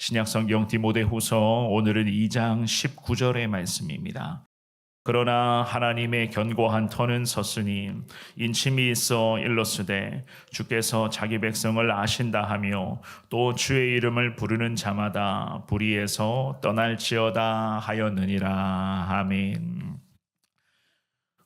신약성경 디모데후서 오늘은 2장 19절의 말씀입니다. 그러나 하나님의 견고한 터는 섰으니 인침이 있어 일렀으되 주께서 자기 백성을 아신다 하며 또 주의 이름을 부르는 자마다 불의에서 떠날지어다 하였느니라. 아멘.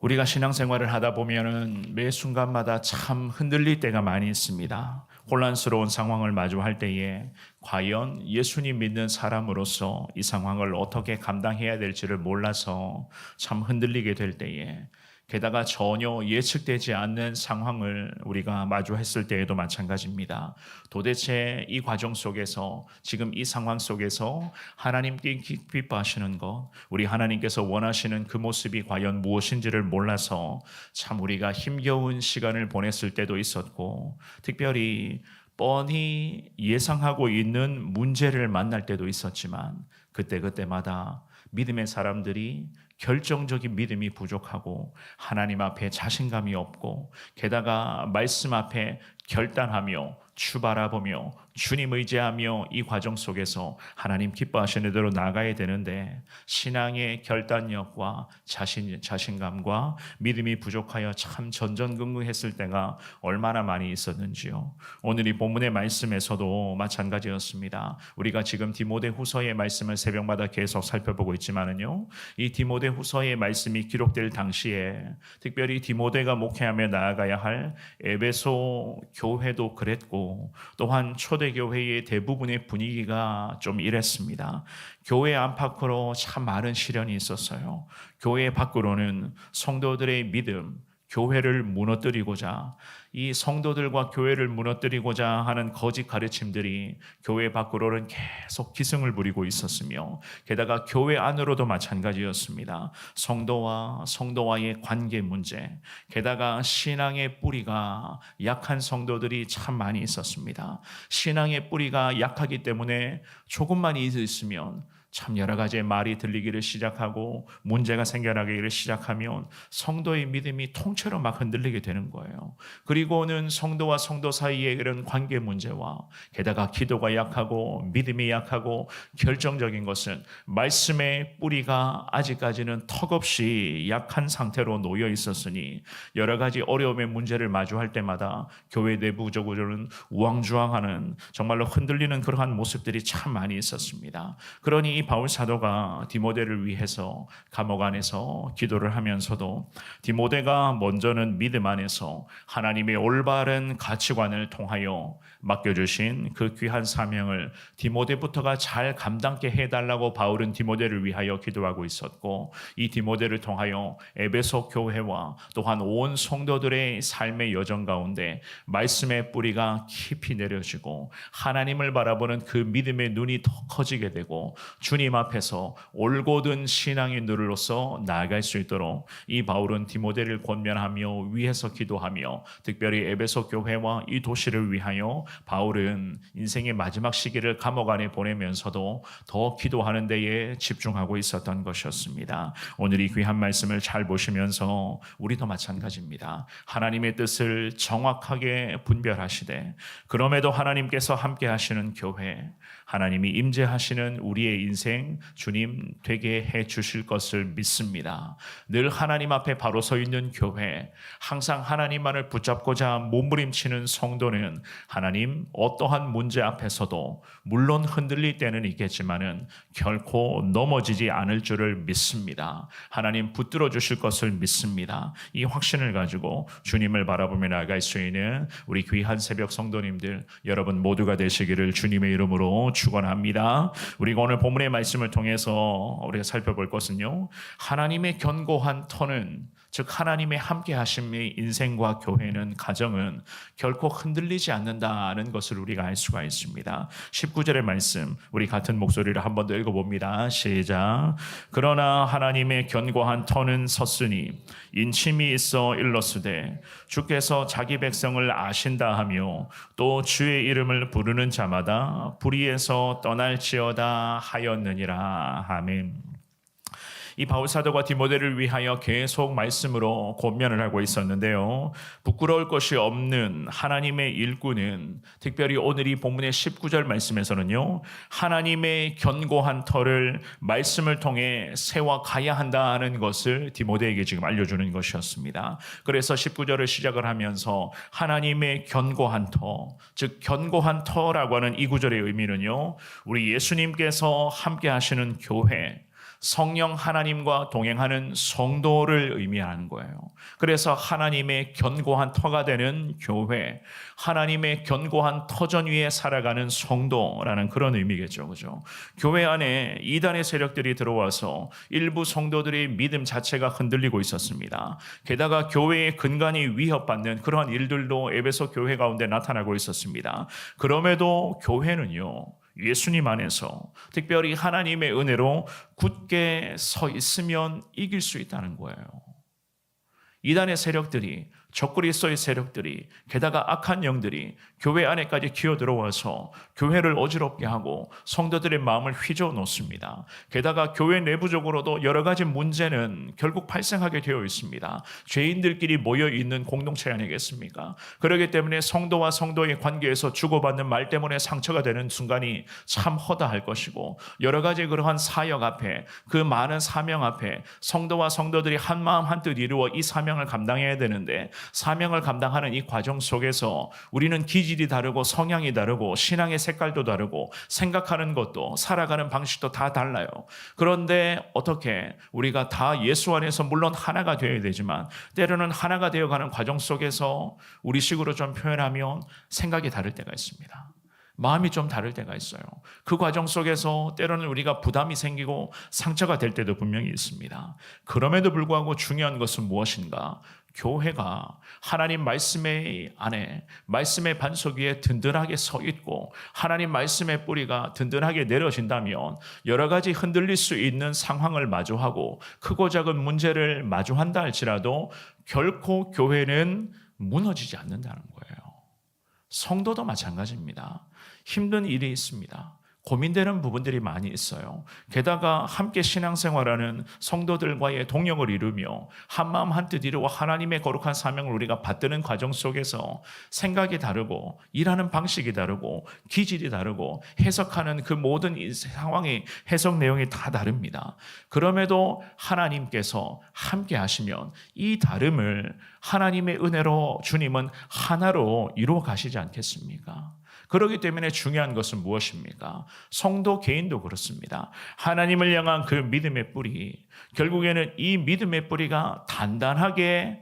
우리가 신앙생활을 하다 보면은 매 순간마다 참 흔들릴 때가 많이 있습니다. 혼란스러운 상황을 마주할 때에 과연 예수님 믿는 사람으로서 이 상황을 어떻게 감당해야 될지를 몰라서 참 흔들리게 될 때에, 게다가 전혀 예측되지 않는 상황을 우리가 마주했을 때에도 마찬가지입니다. 도대체 이 과정 속에서, 지금 이 상황 속에서 하나님께 기뻐하시는 것, 우리 하나님께서 원하시는 그 모습이 과연 무엇인지를 몰라서 참 우리가 힘겨운 시간을 보냈을 때도 있었고, 특별히 뻔히 예상하고 있는 문제를 만날 때도 있었지만, 그때마다 믿음의 사람들이 결정적인 믿음이 부족하고 하나님 앞에 자신감이 없고, 게다가 말씀 앞에 결단하며 주 바라보며 주님 의지하며 이 과정 속에서 하나님 기뻐하시는 대로 나가야 되는데, 신앙의 결단력과 자신감과 믿음이 부족하여 참 전전긍긍했을 때가 얼마나 많이 있었는지요. 오늘 이 본문의 말씀에서도 마찬가지였습니다. 우리가 지금 디모데후서의 말씀을 새벽마다 계속 살펴보고 있지만은요, 이 디모데후서의 말씀이 기록될 당시에 특별히 디모데가 목회하며 나아가야 할 에베소 교회도 그랬고, 또한 초대교회의 대부분의 분위기가 좀 이랬습니다. 교회 안팎으로 참 많은 시련이 있었어요. 교회 밖으로는 성도들의 믿음, 교회를 무너뜨리고자, 이 성도들과 교회를 무너뜨리고자 하는 거짓 가르침들이 교회 밖으로는 계속 기승을 부리고 있었으며, 게다가 교회 안으로도 마찬가지였습니다. 성도와의 관계 문제, 게다가 신앙의 뿌리가 약한 성도들이 참 많이 있었습니다. 신앙의 뿌리가 약하기 때문에 조금만 있으면 참 여러 가지의 말이 들리기를 시작하고 문제가 생겨나기를 시작하면 성도의 믿음이 통째로 막 흔들리게 되는 거예요. 그리고는 성도와 성도 사이의 이런 관계 문제와, 게다가 기도가 약하고 믿음이 약하고, 결정적인 것은 말씀의 뿌리가 아직까지는 턱없이 약한 상태로 놓여 있었으니, 여러 가지 어려움의 문제를 마주할 때마다 교회 내부적으로는 우왕좌왕하는, 정말로 흔들리는 그러한 모습들이 참 많이 있었습니다. 그러니 이 바울 사도가 디모데를 위해서 감옥 안에서 기도를 하면서도, 디모데가 먼저는 믿음 안에서 하나님의 올바른 가치관을 통하여 맡겨주신 그 귀한 사명을 디모데부터가 잘 감당케 해달라고 바울은 디모데를 위하여 기도하고 있었고, 이 디모데를 통하여 에베소 교회와 또한 온 성도들의 삶의 여정 가운데 말씀의 뿌리가 깊이 내려지고 하나님을 바라보는 그 믿음의 눈이 더 커지게 되고, 주님 앞에서 올곧은 신앙의 눈으로서 나아갈 수 있도록 이 바울은 디모데를 권면하며 위해서 기도하며, 특별히 에베소 교회와 이 도시를 위하여 바울은 인생의 마지막 시기를 감옥 안에 보내면서도 더 기도하는 데에 집중하고 있었던 것이었습니다. 오늘 이 귀한 말씀을 잘 보시면서 우리도 마찬가지입니다. 하나님의 뜻을 정확하게 분별하시되, 그럼에도 하나님께서 함께 하시는 교회, 하나님이 임재하시는 우리의 인생 주님 되게 해 주실 것을 믿습니다. 늘 하나님 앞에 바로 서 있는 교회, 항상 하나님만을 붙잡고자 몸부림치는 성도는 하나님 어떠한 문제 앞에서도 물론 흔들릴 때는 있겠지만은 결코 넘어지지 않을 줄을 믿습니다. 하나님 붙들어 주실 것을 믿습니다. 이 확신을 가지고 주님을 바라보며 나아갈 수 있는 우리 귀한 새벽 성도님들 여러분 모두가 되시기를 주님의 이름으로 축원합니다. 우리가 오늘 본문의 말씀을 통해서 우리가 살펴볼 것은요, 하나님의 견고한 터는, 즉 하나님의 함께 하심의 인생과 교회는, 가정은 결코 흔들리지 않는다는 것을 우리가 알 수가 있습니다. 19절의 말씀 우리 같은 목소리를 한 번 더 읽어봅니다. 시작. 그러나 하나님의 견고한 터는 섰으니 인침이 있어 일렀으되 주께서 자기 백성을 아신다 하며 또 주의 이름을 부르는 자마다 불의에서 떠날지어다 하였느니라. 아멘. 이 바울 사도가 디모데를 위하여 계속 말씀으로 권면을 하고 있었는데요. 부끄러울 것이 없는 하나님의 일꾼은 특별히 오늘 이 본문의 19절 말씀에서는요. 하나님의 견고한 터를 말씀을 통해 세워 가야 한다는 것을 디모데에게 지금 알려주는 것이었습니다. 그래서 19절을 시작을 하면서 하나님의 견고한 터, 즉 견고한 터라고 하는 이 구절의 의미는요. 우리 예수님께서 함께 하시는 교회, 성령 하나님과 동행하는 성도를 의미하는 거예요. 그래서 하나님의 견고한 터가 되는 교회, 하나님의 견고한 터전 위에 살아가는 성도라는 그런 의미겠죠. 그죠? 교회 안에 이단의 세력들이 들어와서 일부 성도들의 믿음 자체가 흔들리고 있었습니다. 게다가 교회의 근간이 위협받는 그러한 일들도 에베소 교회 가운데 나타나고 있었습니다. 그럼에도 교회는요. 예수님 안에서 특별히 하나님의 은혜로 굳게 서 있으면 이길 수 있다는 거예요. 이단의 세력들이, 적그리스도의 세력들이, 게다가 악한 영들이 교회 안에까지 기어들어와서 교회를 어지럽게 하고 성도들의 마음을 휘저어 놓습니다. 게다가 교회 내부적으로도 여러 가지 문제는 결국 발생하게 되어 있습니다. 죄인들끼리 모여있는 공동체 아니겠습니까? 그렇기 때문에 성도와 성도의 관계에서 주고받는 말 때문에 상처가 되는 순간이 참 허다할 것이고, 여러 가지 그러한 사역 앞에, 그 많은 사명 앞에 성도와 성도들이 한 마음 한뜻 이루어 이 사명을 감당해야 되는데, 사명을 감당하는 이 과정 속에서 우리는 기질이 다르고 성향이 다르고 신앙의 색깔도 다르고 생각하는 것도 살아가는 방식도 다 달라요. 그런데 어떻게 우리가 다 예수 안에서 물론 하나가 되어야 되지만 때로는 하나가 되어가는 과정 속에서 우리식으로 좀 표현하면 생각이 다를 때가 있습니다. 마음이 좀 다를 때가 있어요. 그 과정 속에서 때로는 우리가 부담이 생기고 상처가 될 때도 분명히 있습니다. 그럼에도 불구하고 중요한 것은 무엇인가? 교회가 하나님 말씀의 안에, 말씀의 반석 위에 든든하게 서 있고 하나님 말씀의 뿌리가 든든하게 내려진다면 여러 가지 흔들릴 수 있는 상황을 마주하고 크고 작은 문제를 마주한다 할지라도 결코 교회는 무너지지 않는다는 거예요. 성도도 마찬가지입니다. 힘든 일이 있습니다. 고민되는 부분들이 많이 있어요. 게다가 함께 신앙생활하는 성도들과의 동역을 이루며 한마음 한뜻 이루어 하나님의 거룩한 사명을 우리가 받드는 과정 속에서 생각이 다르고 일하는 방식이 다르고 기질이 다르고 해석하는 그 모든 상황의 해석 내용이 다 다릅니다. 그럼에도 하나님께서 함께 하시면 이 다름을 하나님의 은혜로 주님은 하나로 이루어 가시지 않겠습니까? 그렇기 때문에 중요한 것은 무엇입니까? 성도 개인도 그렇습니다. 하나님을 향한 그 믿음의 뿌리, 결국에는 이 믿음의 뿌리가 단단하게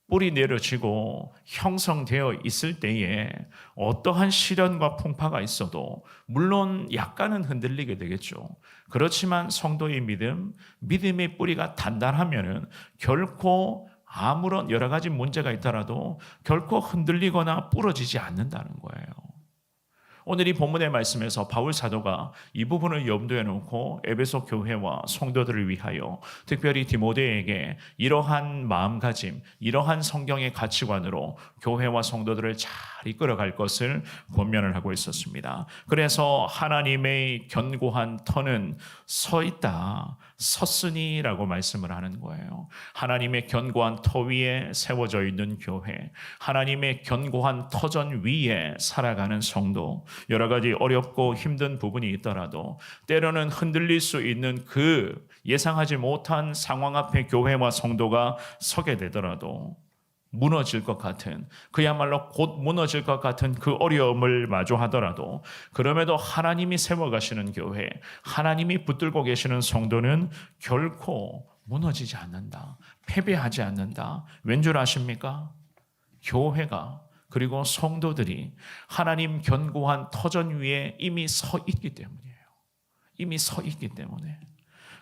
뿌리 내려지고 형성되어 있을 때에 어떠한 시련과 풍파가 있어도 물론 약간은 흔들리게 되겠죠. 그렇지만 성도의 믿음의 뿌리가 단단하면은 결코 아무런 여러 가지 문제가 있더라도 결코 흔들리거나 부러지지 않는다는 거예요. 오늘 이 본문의 말씀에서 바울 사도가 이 부분을 염두에 놓고 에베소 교회와 성도들을 위하여 특별히 디모데에게 이러한 마음가짐, 이러한 성경의 가치관으로 교회와 성도들을 잘 이끌어갈 것을 권면을 하고 있었습니다. 그래서 하나님의 견고한 터는 서 있다, 섰으니라고 말씀을 하는 거예요. 하나님의 견고한 터 위에 세워져 있는 교회, 하나님의 견고한 터전 위에 살아가는 성도, 여러 가지 어렵고 힘든 부분이 있더라도 때로는 흔들릴 수 있는 그 예상하지 못한 상황 앞에 교회와 성도가 서게 되더라도 무너질 것 같은, 그야말로 곧 무너질 것 같은 그 어려움을 마주하더라도 그럼에도 하나님이 세워가시는 교회, 하나님이 붙들고 계시는 성도는 결코 무너지지 않는다, 패배하지 않는다. 왠 줄 아십니까? 교회가, 그리고 성도들이 하나님 견고한 터전 위에 이미 서 있기 때문이에요. 이미 서 있기 때문에.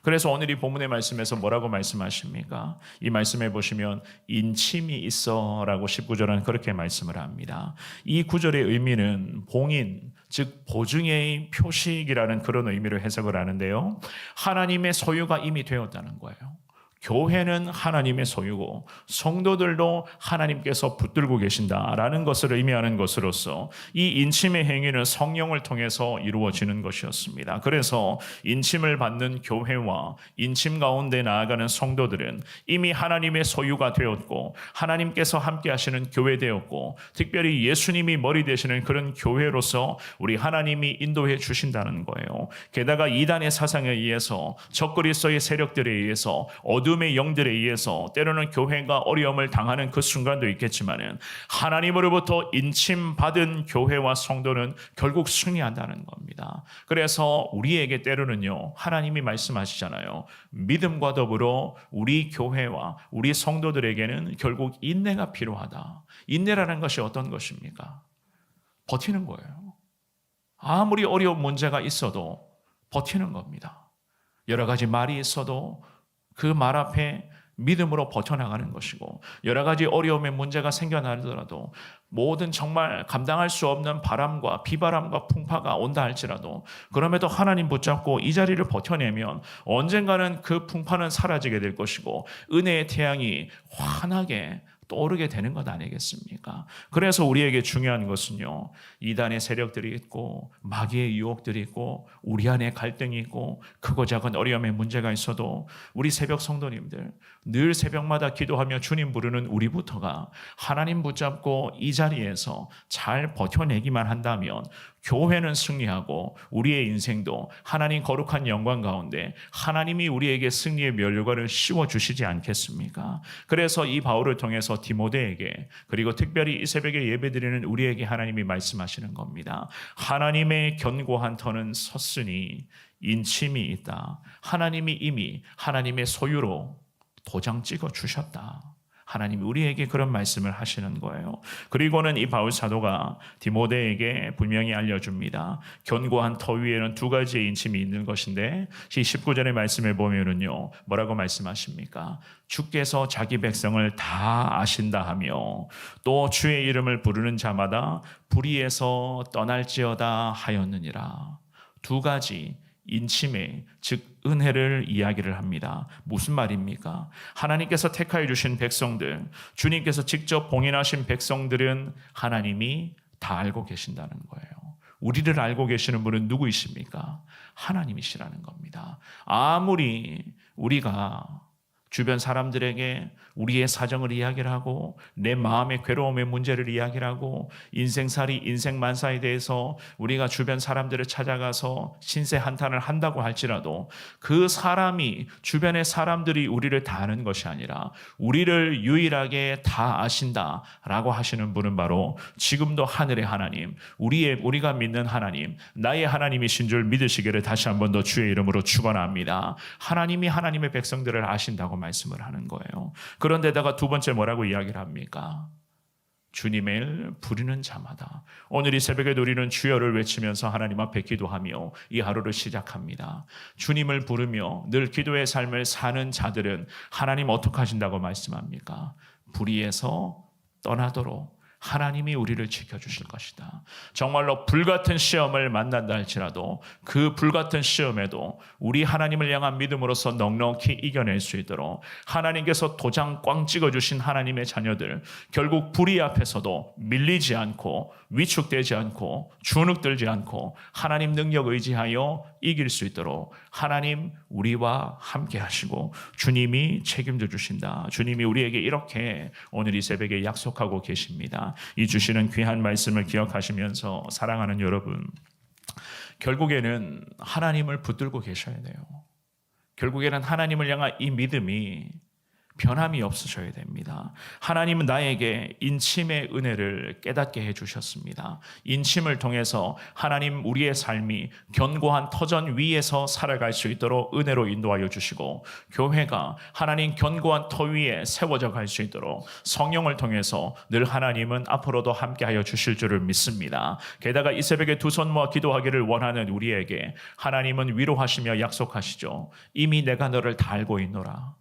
그래서 오늘 이 본문의 말씀에서 뭐라고 말씀하십니까? 이 말씀에 보시면 인침이 있어라고 19절은 그렇게 말씀을 합니다. 이 구절의 의미는 봉인, 즉 보증의 표식이라는 그런 의미로 해석을 하는데요. 하나님의 소유가 이미 되었다는 거예요. 교회는 하나님의 소유고 성도들도 하나님께서 붙들고 계신다라는 것을 의미하는 것으로서 이 인침의 행위는 성령을 통해서 이루어지는 것이었습니다. 그래서 인침을 받는 교회와 인침 가운데 나아가는 성도들은 이미 하나님의 소유가 되었고 하나님께서 함께 하시는 교회 되었고 특별히 예수님이 머리 되시는 그런 교회로서 우리 하나님이 인도해 주신다는 거예요. 게다가 이단의 사상에 의해서 적그리스도의 세력들에 의해서 어둠의 영들에 의해서 때로는 교회가 어려움을 당하는 그 순간도 있겠지만은 하나님으로부터 인침받은 교회와 성도는 결국 승리한다는 겁니다. 그래서 우리에게 때로는요, 하나님이 말씀하시잖아요. 믿음과 더불어 우리 교회와 우리 성도들에게는 결국 인내가 필요하다. 인내라는 것이 어떤 것입니까? 버티는 거예요. 아무리 어려운 문제가 있어도 버티는 겁니다. 여러 가지 말이 있어도 그 말 앞에 믿음으로 버텨나가는 것이고 여러 가지 어려움의 문제가 생겨나더라도 모든 정말 감당할 수 없는 바람과 비바람과 풍파가 온다 할지라도 그럼에도 하나님 붙잡고 이 자리를 버텨내면 언젠가는 그 풍파는 사라지게 될 것이고 은혜의 태양이 환하게 떠오르게 되는 것 아니겠습니까? 그래서 우리에게 중요한 것은요, 이단의 세력들이 있고 마귀의 유혹들이 있고 우리 안에 갈등이 있고 크고 작은 어려움의 문제가 있어도 우리 새벽 성도님들 늘 새벽마다 기도하며 주님 부르는 우리부터가 하나님 붙잡고 이 자리에서 잘 버텨내기만 한다면 교회는 승리하고 우리의 인생도 하나님 거룩한 영광 가운데 하나님이 우리에게 승리의 면류관을 씌워주시지 않겠습니까? 그래서 이 바울을 통해서 디모데에게 그리고 특별히 이 새벽에 예배드리는 우리에게 하나님이 말씀하시는 겁니다. 하나님의 견고한 터는 섰으니 인침이 있다. 하나님이 이미 하나님의 소유로 도장 찍어 주셨다. 하나님이 우리에게 그런 말씀을 하시는 거예요. 그리고는 이 바울 사도가 디모데에게 분명히 알려줍니다. 견고한 터 위에는 두 가지의 인침이 있는 것인데 19절의 말씀을 보면은요, 뭐라고 말씀하십니까? 주께서 자기 백성을 다 아신다 하며 또 주의 이름을 부르는 자마다 불의에서 떠날지어다 하였느니라. 두 가지 인침의 즉 은혜를 이야기를 합니다. 무슨 말입니까? 하나님께서 택하여 주신 백성들, 주님께서 직접 봉인하신 백성들은 하나님이 다 알고 계신다는 거예요. 우리를 알고 계시는 분은 누구이십니까? 하나님이시라는 겁니다. 아무리 우리가 주변 사람들에게 우리의 사정을 이야기를 하고 내 마음의 괴로움의 문제를 이야기를 하고 인생살이 인생만사에 대해서 우리가 주변 사람들을 찾아가서 신세 한탄을 한다고 할지라도 그 사람이 주변의 사람들이 우리를 다 아는 것이 아니라 우리를 유일하게 다 아신다라고 하시는 분은 바로 지금도 하늘의 하나님, 우리가 믿는 하나님, 나의 하나님이신 줄 믿으시기를 다시 한 번 더 주의 이름으로 축원합니다. 하나님이 하나님의 백성들을 아신다고 말씀을 하는 거예요. 그런데다가 두 번째 뭐라고 이야기를 합니까? 주님을 부르는 자마다. 오늘 이 새벽에 우리는 주여를 외치면서 하나님 앞에 기도하며 이 하루를 시작합니다. 주님을 부르며 늘 기도의 삶을 사는 자들은 하나님 어떻게 하신다고 말씀합니까? 불의에서 떠나도록 하나님이 우리를 지켜주실 것이다. 정말로 불같은 시험을 만난다 할지라도 그 불같은 시험에도 우리 하나님을 향한 믿음으로서 넉넉히 이겨낼 수 있도록 하나님께서 도장 꽝 찍어주신 하나님의 자녀들, 결국 불의 앞에서도 밀리지 않고 위축되지 않고 주눅들지 않고 하나님 능력 의지하여 이길 수 있도록 하나님 우리와 함께 하시고 주님이 책임져 주신다. 주님이 우리에게 이렇게 오늘 이 새벽에 약속하고 계십니다. 이 주시는 귀한 말씀을 기억하시면서 사랑하는 여러분, 결국에는 하나님을 붙들고 계셔야 돼요. 결국에는 하나님을 향한 이 믿음이 변함이 없으셔야 됩니다. 하나님은 나에게 인침의 은혜를 깨닫게 해주셨습니다. 인침을 통해서 하나님 우리의 삶이 견고한 터전 위에서 살아갈 수 있도록 은혜로 인도하여 주시고 교회가 하나님 견고한 터 위에 세워져 갈 수 있도록 성령을 통해서 늘 하나님은 앞으로도 함께하여 주실 줄을 믿습니다. 게다가 이 새벽에 두 손 모아 기도하기를 원하는 우리에게 하나님은 위로하시며 약속하시죠. 이미 내가 너를 다 알고 있노라.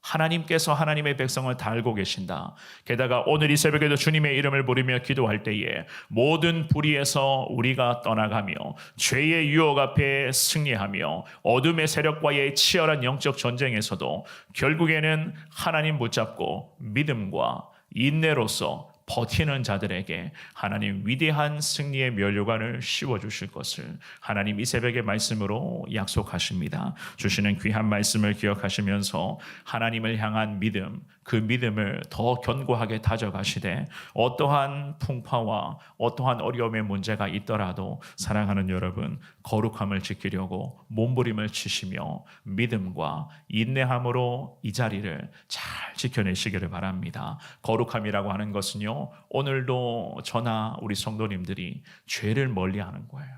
하나님께서 하나님의 백성을 다 알고 계신다. 게다가 오늘 이 새벽에도 주님의 이름을 부르며 기도할 때에 모든 불의에서 우리가 떠나가며 죄의 유혹 앞에 승리하며 어둠의 세력과의 치열한 영적 전쟁에서도 결국에는 하나님 붙잡고 믿음과 인내로서 버티는 자들에게 하나님 위대한 승리의 면류관을 씌워주실 것을 하나님 이 새벽의 말씀으로 약속하십니다. 주시는 귀한 말씀을 기억하시면서 하나님을 향한 믿음, 그 믿음을 더 견고하게 다져가시되 어떠한 풍파와 어떠한 어려움의 문제가 있더라도 사랑하는 여러분, 거룩함을 지키려고 몸부림을 치시며 믿음과 인내함으로 이 자리를 잘 지켜내시기를 바랍니다. 거룩함이라고 하는 것은요, 오늘도 저나 우리 성도님들이 죄를 멀리하는 거예요.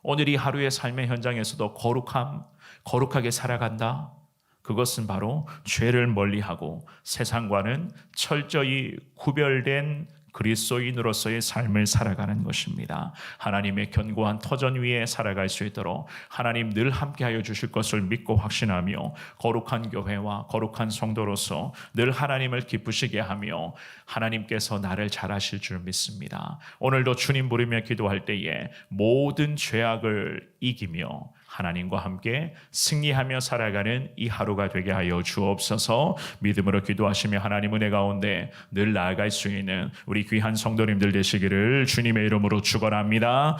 오늘 이 하루의 삶의 현장에서도 거룩하게 살아간다. 그것은 바로 죄를 멀리하고 세상과는 철저히 구별된 그리스도인으로서의 삶을 살아가는 것입니다. 하나님의 견고한 터전 위에 살아갈 수 있도록 하나님 늘 함께하여 주실 것을 믿고 확신하며 거룩한 교회와 거룩한 성도로서 늘 하나님을 기쁘시게 하며 하나님께서 나를 잘하실 줄 믿습니다. 오늘도 주님 부르며 기도할 때에 모든 죄악을 이기며 하나님과 함께 승리하며 살아가는 이 하루가 되게 하여 주옵소서. 믿음으로 기도하시며 하나님 은혜 가운데 늘 나아갈 수 있는 우리 귀한 성도님들 되시기를 주님의 이름으로 축원합니다.